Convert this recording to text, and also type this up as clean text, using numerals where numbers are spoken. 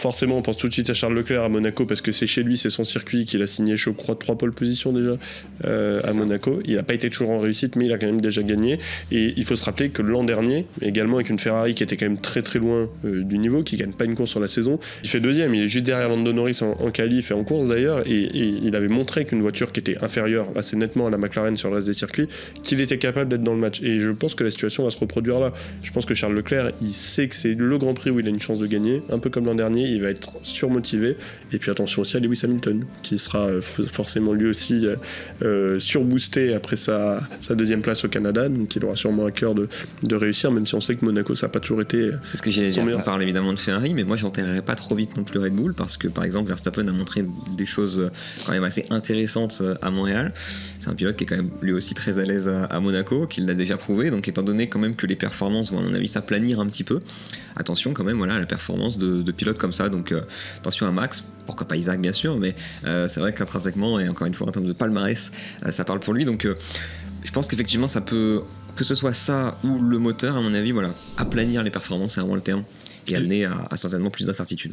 forcément, on pense tout de suite à Charles Leclerc à Monaco parce que c'est chez lui, c'est son circuit, qu'il a signé, je crois, 3 pole positions déjà à Monaco. Il n'a pas été toujours en réussite, mais il a quand même déjà gagné. Et il faut se rappeler que l'an dernier, également avec une Ferrari qui était quand même très très loin du niveau, qui gagne pas une course sur la saison, il fait deuxième. Il est juste derrière Lando Norris en qualif et en course d'ailleurs. Et il avait montré qu'une voiture qui était inférieure assez nettement à la McLaren sur le reste des circuits, qu'il était capable d'être dans le match. Et je pense que la situation va se reproduire là. Je pense que Charles Leclerc, il sait que c'est le Grand Prix où il a une chance de gagner, un peu comme l'an dernier, il va être surmotivé. Et puis attention aussi à Lewis Hamilton, qui sera forcément lui aussi surboosté après sa deuxième place au Canada, donc il aura sûrement à cœur de réussir, même si on sait que Monaco, ça n'a pas toujours été c'est ce que j'allais dire, ça parle évidemment de Ferrari, mais moi j'enterrerai pas trop vite non plus Red Bull, parce que par exemple Verstappen a montré des choses quand même assez intéressantes à Montréal. C'est un pilote qui est quand même lui aussi très à l'aise à Monaco, qui l'a déjà prouvé, donc étant donné quand même que les performances vont à mon avis s'aplanir un petit peu, attention quand même voilà, à la performance de pilotes comme ça, donc attention à Max, pourquoi pas Isaac bien sûr, mais c'est vrai qu'intrinsèquement, et encore une fois en termes de palmarès, ça parle pour lui, donc je pense qu'effectivement ça peut, que ce soit ça ou le moteur, à mon avis, voilà, aplanir les performances, c'est vraiment le terme, et amener à certainement plus d'incertitude.